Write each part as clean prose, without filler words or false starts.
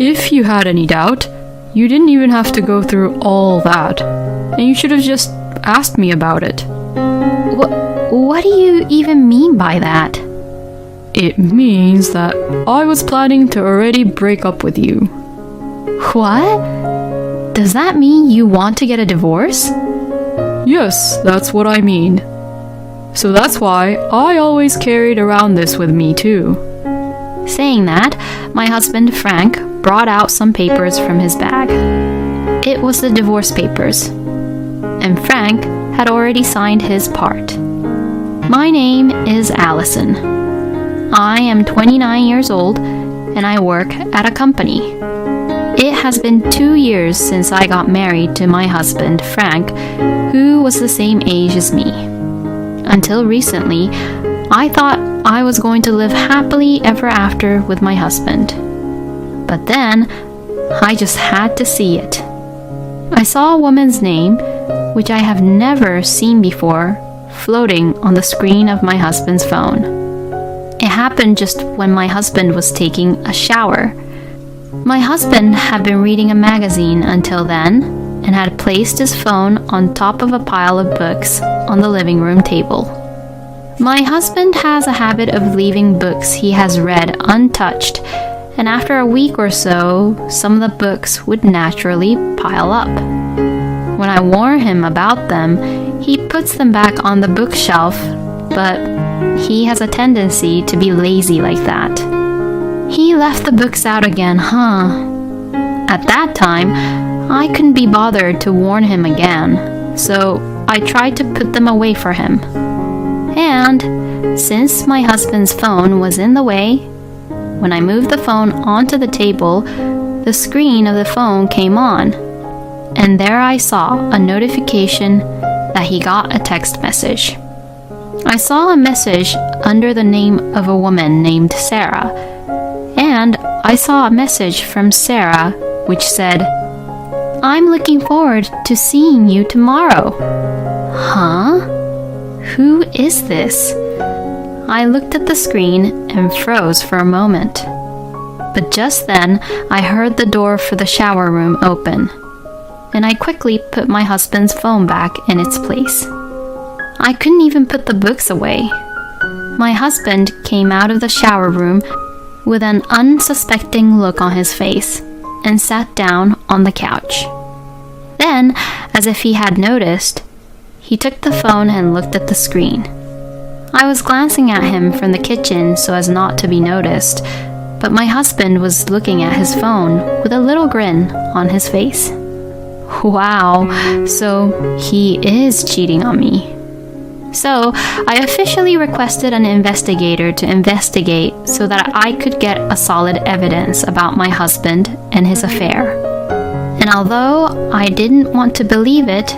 If you had any doubt, you didn't even have to go through all that, and you should have just asked me about it. What do you even mean by that? It means that I was planning to already break up with you. What? Does that mean you want to get a divorce? Yes, that's what I mean. So that's why I always carried around this with me too. Saying that, my husband Frank brought out some papers from his bag. It was the divorce papers, and Frank had already signed his part. My name is Allison. I am 29 years old and I work at a company. It has been 2 years since I got married to my husband Frank, who was the same age as me. Until recently, I thought I was going to live happily ever after with my husband. But then, I just had to see it. I saw a woman's name, which I have never seen before, floating on the screen of my husband's phone. It happened just when my husband was taking a shower. My husband had been reading a magazine until then and had placed his phone on top of a pile of books on the living room table. My husband has a habit of leaving books he has read untouched, and after a week or so, some of the books would naturally pile up. When I warn him about them, he puts them back on the bookshelf, but he has a tendency to be lazy like that. He left the books out again, huh? At that time, I couldn't be bothered to warn him again, so I tried to put them away for him. And since my husband's phone was in the way, when I moved the phone onto the table, the screen of the phone came on, and there I saw a notification that he got a text message. I saw a message under the name of a woman named Sarah, and I saw a message from Sarah which said, "I'm looking forward to seeing you tomorrow." Huh? Who is this? I looked at the screen and froze for a moment. But just then, I heard the door for the shower room open, and I quickly put my husband's phone back in its place. I couldn't even put the books away. My husband came out of the shower room with an unsuspecting look on his face and sat down on the couch. Then, as if he had noticed, he took the phone and looked at the screen. I was glancing at him from the kitchen so as not to be noticed, but my husband was looking at his phone with a little grin on his face. Wow, so he is cheating on me. So, I officially requested an investigator to investigate so that I could get a solid evidence about my husband and his affair. And although I didn't want to believe it,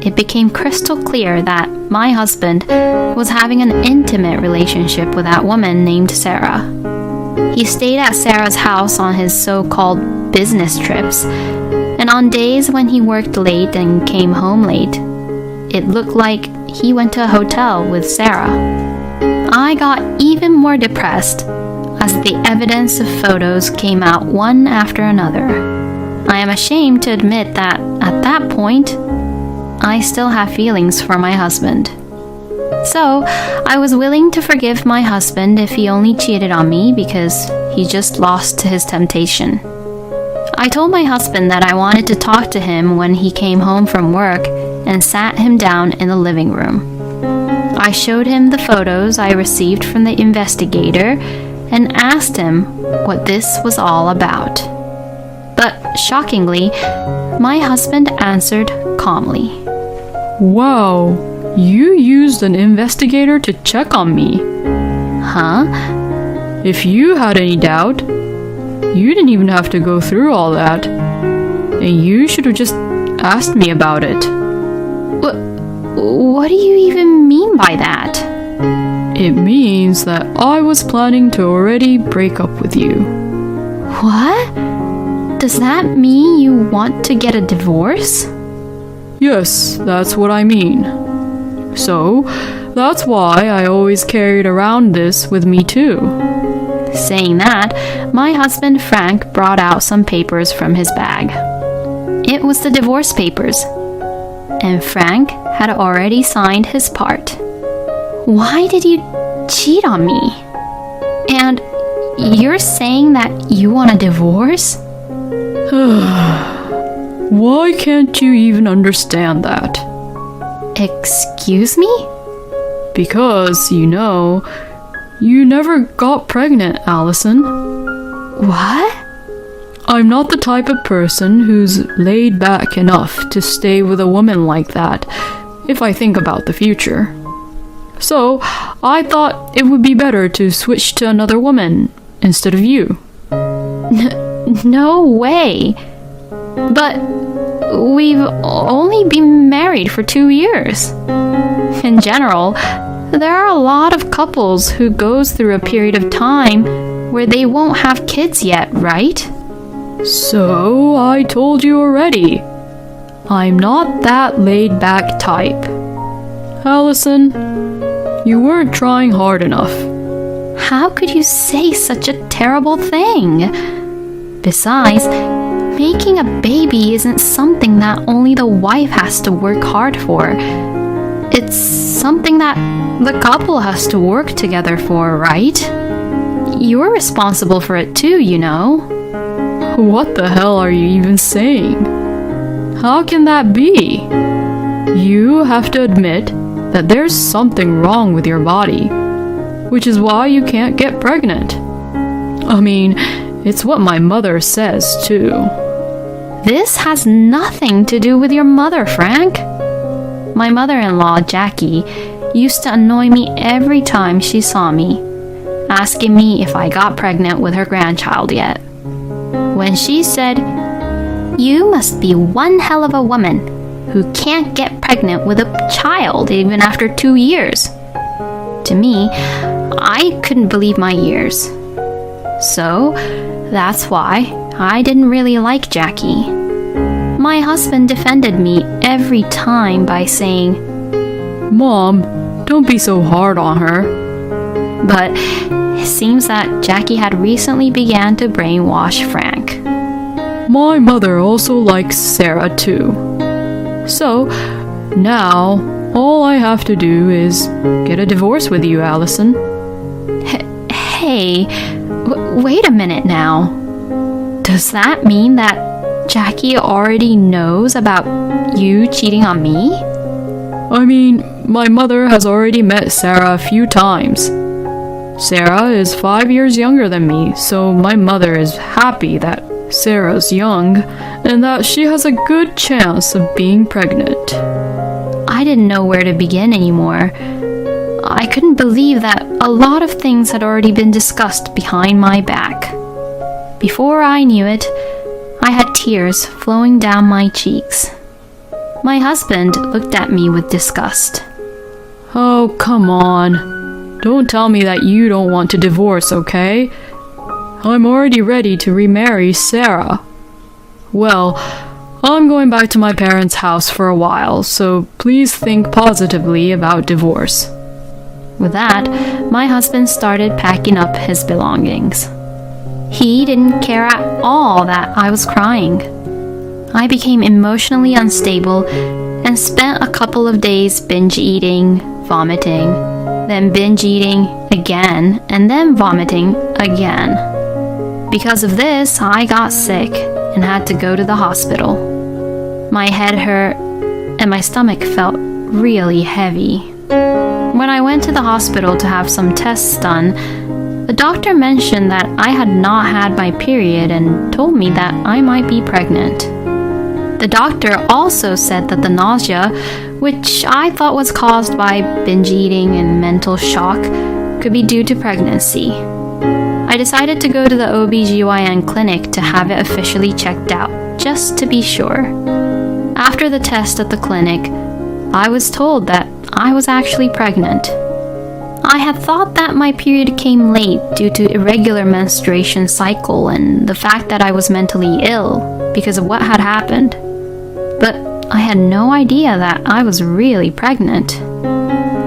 it became crystal clear that my husband was having an intimate relationship with that woman named Sarah. He stayed at Sarah's house on his so-called business trips, and on days when he worked late and came home late, it looked like he went to a hotel with Sarah. I got even more depressed as the evidence of photos came out one after another. I am ashamed to admit that at that point, I still have feelings for my husband. So, I was willing to forgive my husband if he only cheated on me because he just lost to his temptation. I told my husband that I wanted to talk to him when he came home from work and sat him down in the living room. I showed him the photos I received from the investigator and asked him what this was all about. But shockingly, my husband answered calmly. Wow, you used an investigator to check on me. Huh? If you had any doubt, you didn't even have to go through all that. And you should have just asked me about it. What do you even mean by that? It means that I was planning to already break up with you. What? Does that mean you want to get a divorce? Yes, that's what I mean. So, that's why I always carried around this with me too. Saying that, my husband Frank brought out some papers from his bag. It was the divorce papers, and Frank had already signed his part. Why did you cheat on me? And you're saying that you want a divorce? Why can't you even understand that? Excuse me? Because, you never got pregnant, Allison. What? I'm not the type of person who's laid back enough to stay with a woman like that, if I think about the future. So, I thought it would be better to switch to another woman instead of you. No way. But we've only been married for 2 years. In general, there are a lot of couples who goes through a period of time where they won't have kids yet, right? So, I told you already. I'm not that laid-back type. Allison, you weren't trying hard enough. How could you say such a terrible thing? Besides, making a baby isn't something that only the wife has to work hard for. It's something that the couple has to work together for, right? You're responsible for it too, you know. What the hell are you even saying? How can that be? You have to admit that there's something wrong with your body, which is why you can't get pregnant. I mean, it's what my mother says too. This has nothing to do with your mother, Frank. My mother-in-law, Jackie, used to annoy me every time she saw me, asking me if I got pregnant with her grandchild yet. When she said, "You must be one hell of a woman who can't get pregnant with a child even after 2 years." To me, I couldn't believe my ears. So, that's why I didn't really like Jackie. My husband defended me every time by saying, "Mom, don't be so hard on her." But it seems that Jackie had recently began to brainwash Frank. My mother also likes Sarah too. So, now, all I have to do is get a divorce with you, Allison. Hey, wait a minute now. Does that mean that Jackie already knows about you cheating on me? I mean, my mother has already met Sarah a few times. Sarah is 5 years younger than me, so my mother is happy that Sarah's young and that she has a good chance of being pregnant. I didn't know where to begin anymore. I couldn't believe that a lot of things had already been discussed behind my back. Before I knew it, I had tears flowing down my cheeks. My husband looked at me with disgust. Oh, come on. Don't tell me that you don't want to divorce, okay? I'm already ready to remarry Sarah. Well, I'm going back to my parents' house for a while, so please think positively about divorce. With that, my husband started packing up his belongings. He didn't care at all that I was crying. I became emotionally unstable and spent a couple of days binge eating, vomiting, then binge eating again, and then vomiting again. Because of this, I got sick and had to go to the hospital. My head hurt and my stomach felt really heavy. When I went to the hospital to have some tests done, the doctor mentioned that I had not had my period and told me that I might be pregnant. The doctor also said that the nausea, which I thought was caused by binge eating and mental shock, could be due to pregnancy. I decided to go to the OBGYN clinic to have it officially checked out, just to be sure. After the test at the clinic, I was told that I was actually pregnant. I had thought that my period came late due to irregular menstruation cycle and the fact that I was mentally ill because of what had happened. But I had no idea that I was really pregnant.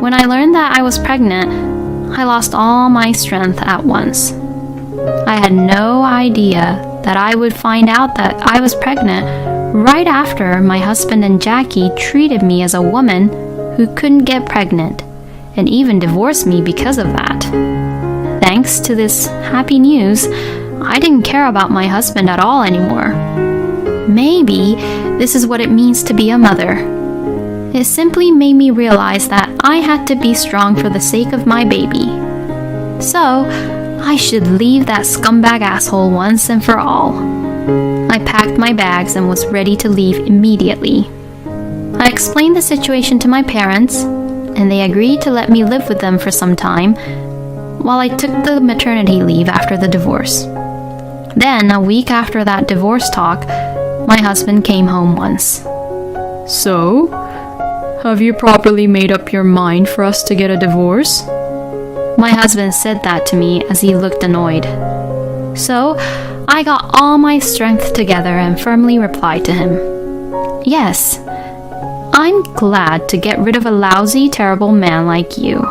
When I learned that I was pregnant, I lost all my strength at once. I had no idea that I would find out that I was pregnant right after my husband and Jackie treated me as a woman who couldn't get pregnant and even divorced me because of that. Thanks to this happy news, I didn't care about my husband at all anymore. Maybe this is what it means to be a mother. It simply made me realize that I had to be strong for the sake of my baby. So, I should leave that scumbag asshole once and for all. I packed my bags and was ready to leave immediately. I explained the situation to my parents, and they agreed to let me live with them for some time while I took the maternity leave after the divorce. Then, a week after that divorce talk, my husband came home once. So, have you properly made up your mind for us to get a divorce? My husband said that to me as he looked annoyed. So, I got all my strength together and firmly replied to him, "Yes, I'm glad to get rid of a lousy, terrible man like you."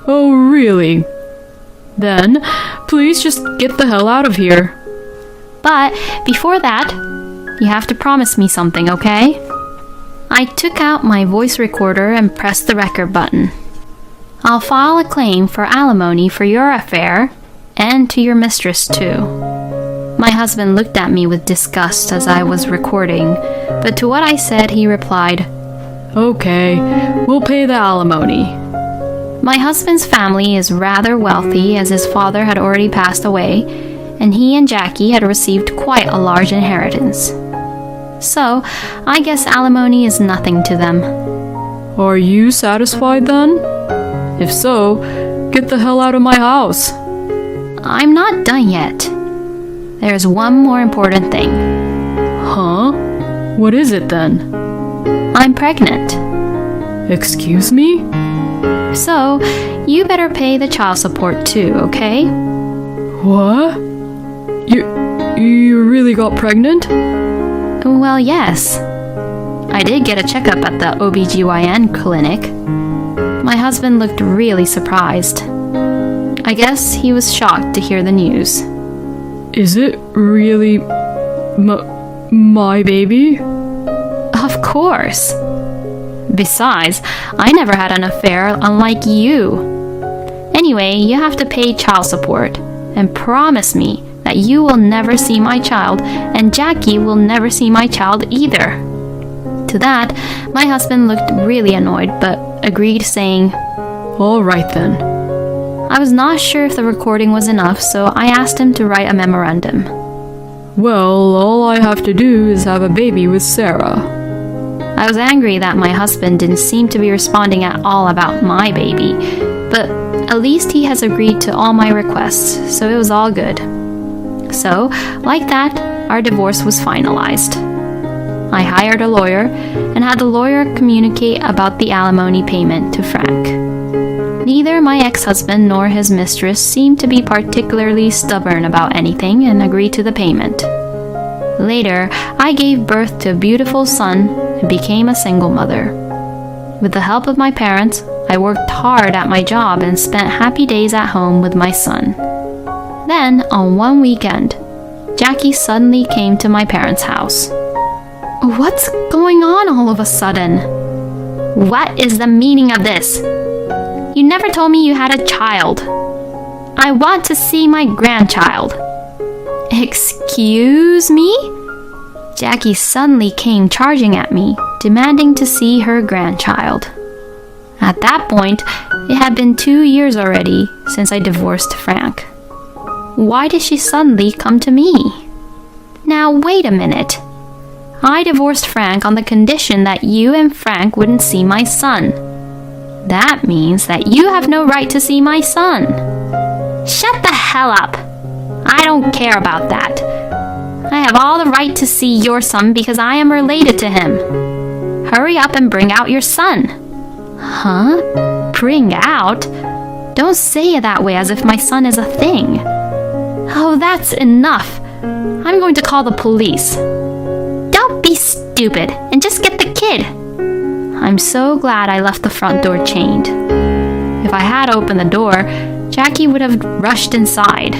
Oh, really? Then, please just get the hell out of here. But before that, you have to promise me something, okay? I took out my voice recorder and pressed the record button. "I'll file a claim for alimony for your affair and to your mistress too." My husband looked at me with disgust as I was recording, but to what I said he replied, Okay, we'll pay the alimony. My husband's family is rather wealthy as his father had already passed away, and he and Jackie had received quite a large inheritance. So, I guess alimony is nothing to them. Are you satisfied then? If so, get the hell out of my house. I'm not done yet. There's one more important thing. Huh? What is it then? I'm pregnant. Excuse me? So, you better pay the child support too, okay? What? You really got pregnant? Well, yes. I did get a checkup at the OBGYN clinic. My husband looked really surprised. I guess he was shocked to hear the news. Is it really my baby? Of course. Besides, I never had an affair unlike you. Anyway, you have to pay child support and promise me that you will never see my child and Jackie will never see my child either. To that, my husband looked really annoyed but agreed, saying, All right then. I was not sure if the recording was enough, so I asked him to write a memorandum. Well, all I have to do is have a baby with Sarah. I was angry that my husband didn't seem to be responding at all about my baby, but at least he has agreed to all my requests, so it was all good. So, like that, our divorce was finalized. I hired a lawyer and had the lawyer communicate about the alimony payment to Frank. Neither my ex-husband nor his mistress seemed to be particularly stubborn about anything and agreed to the payment. Later, I gave birth to a beautiful son and became a single mother. With the help of my parents, I worked hard at my job and spent happy days at home with my son. Then, on one weekend, Jackie suddenly came to my parents' house. What's going on all of a sudden? What is the meaning of this? You never told me you had a child. I want to see my grandchild. Excuse me? Jackie suddenly came charging at me, demanding to see her grandchild. At that point, it had been 2 years already since I divorced Frank. Why did she suddenly come to me? Now, wait a minute. I divorced Frank on the condition that you and Frank wouldn't see my son. That means that you have no right to see my son. Shut the hell up. I don't care about that. I have all the right to see your son because I am related to him. Hurry up and bring out your son. Huh? Bring out? Don't say it that way as if my son is a thing. Oh, that's enough. I'm going to call the police. Don't be stupid and just get the kid. I'm so glad I left the front door chained. If I had opened the door, Jackie would have rushed inside.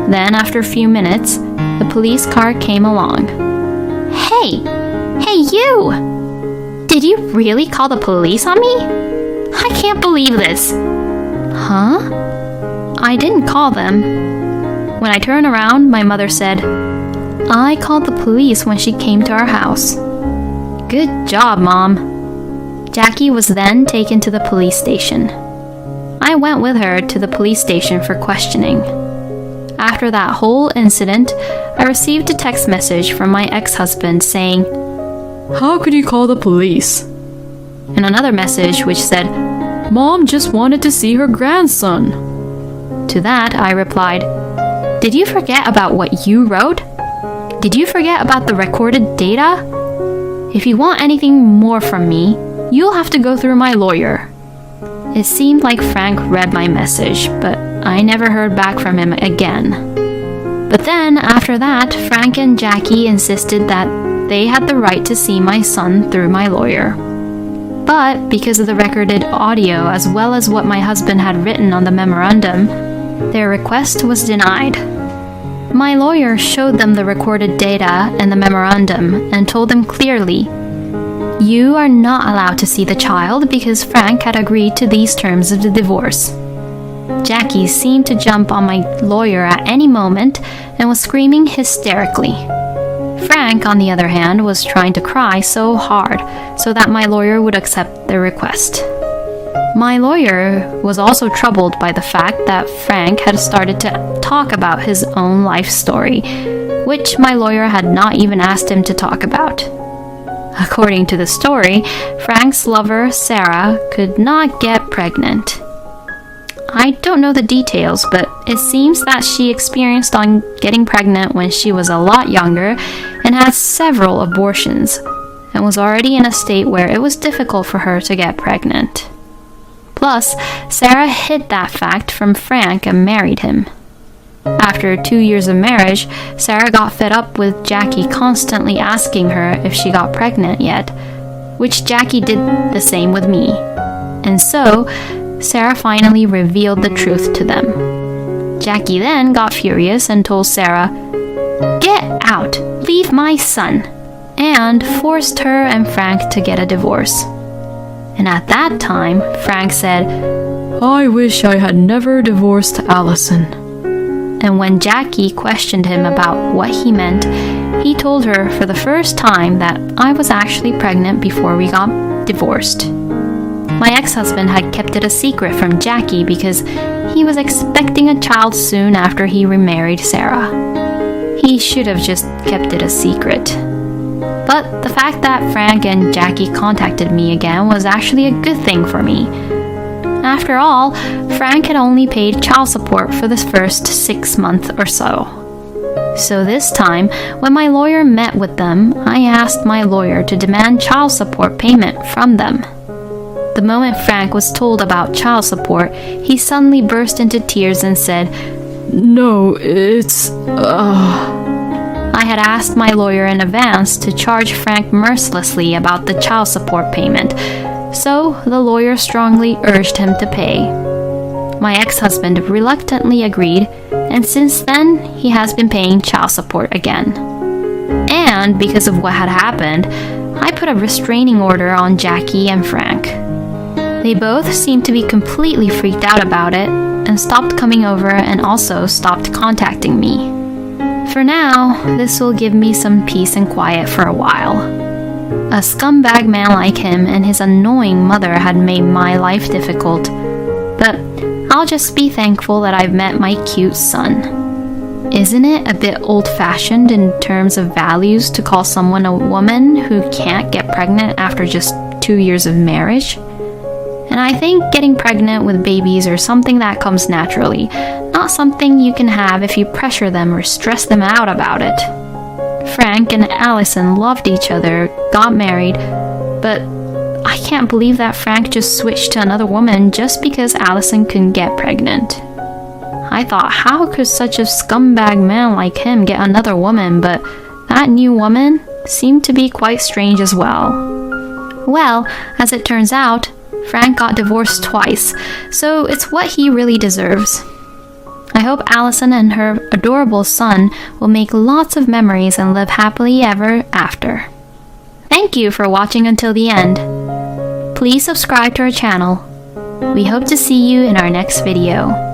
Then, after a few minutes, the police car came along. Hey, you! Did you really call the police on me? I can't believe this. Huh? I didn't call them. When I turned around, my mother said, I called the police when she came to our house. Good job, Mom. Jackie was then taken to the police station. I went with her to the police station for questioning. After that whole incident, I received a text message from my ex-husband saying, How could you call the police? And another message which said, Mom just wanted to see her grandson. To that, I replied, Did you forget about what you wrote? Did you forget about the recorded data? If you want anything more from me, you'll have to go through my lawyer. It seemed like Frank read my message, but I never heard back from him again. But then, after that, Frank and Jackie insisted that they had the right to see my son through my lawyer. But because of the recorded audio as well as what my husband had written on the memorandum, their request was denied. My lawyer showed them the recorded data and the memorandum and told them clearly, You are not allowed to see the child because Frank had agreed to these terms of the divorce. Jackie seemed to jump on my lawyer at any moment and was screaming hysterically. Frank, on the other hand, was trying to cry so hard so that my lawyer would accept their request. My lawyer was also troubled by the fact that Frank had started to talk about his own life story, which my lawyer had not even asked him to talk about. According to the story, Frank's lover, Sarah, could not get pregnant. I don't know the details, but it seems that she experienced on getting pregnant when she was a lot younger and had several abortions, and was already in a state where it was difficult for her to get pregnant. Plus, Sarah hid that fact from Frank and married him. After 2 years of marriage, Sarah got fed up with Jackie constantly asking her if she got pregnant yet, which Jackie did the same with me. And so, Sarah finally revealed the truth to them. Jackie then got furious and told Sarah, Get out! Leave my son! And forced her and Frank to get a divorce. And at that time, Frank said, I wish I had never divorced Allison. And when Jackie questioned him about what he meant, he told her for the first time that I was actually pregnant before we got divorced. My ex-husband had kept it a secret from Jackie because he was expecting a child soon after he remarried Sarah. He should have just kept it a secret. But the fact that Frank and Jackie contacted me again was actually a good thing for me. After all, Frank had only paid child support for the first 6 months or so. So this time, when my lawyer met with them, I asked my lawyer to demand child support payment from them. The moment Frank was told about child support, he suddenly burst into tears and said, No, it's... I had asked my lawyer in advance to charge Frank mercilessly about the child support payment, so the lawyer strongly urged him to pay. My ex-husband reluctantly agreed, and since then he has been paying child support again. And because of what had happened, I put a restraining order on Jackie and Frank. They both seemed to be completely freaked out about it and stopped coming over and also stopped contacting me. For now, this will give me some peace and quiet for a while. A scumbag man like him and his annoying mother had made my life difficult, but I'll just be thankful that I've met my cute son. Isn't it a bit old-fashioned in terms of values to call someone a woman who can't get pregnant after just 2 years of marriage? And I think getting pregnant with babies are something that comes naturally, not something you can have if you pressure them or stress them out about it. Frank and Allison loved each other, got married, but I can't believe that Frank just switched to another woman just because Allison couldn't get pregnant. I thought, how could such a scumbag man like him get another woman, but that new woman seemed to be quite strange as well. Well, as it turns out, Frank got divorced twice, so it's what he really deserves. I hope Allison and her adorable son will make lots of memories and live happily ever after. Thank you for watching until the end. Please subscribe to our channel. We hope to see you in our next video.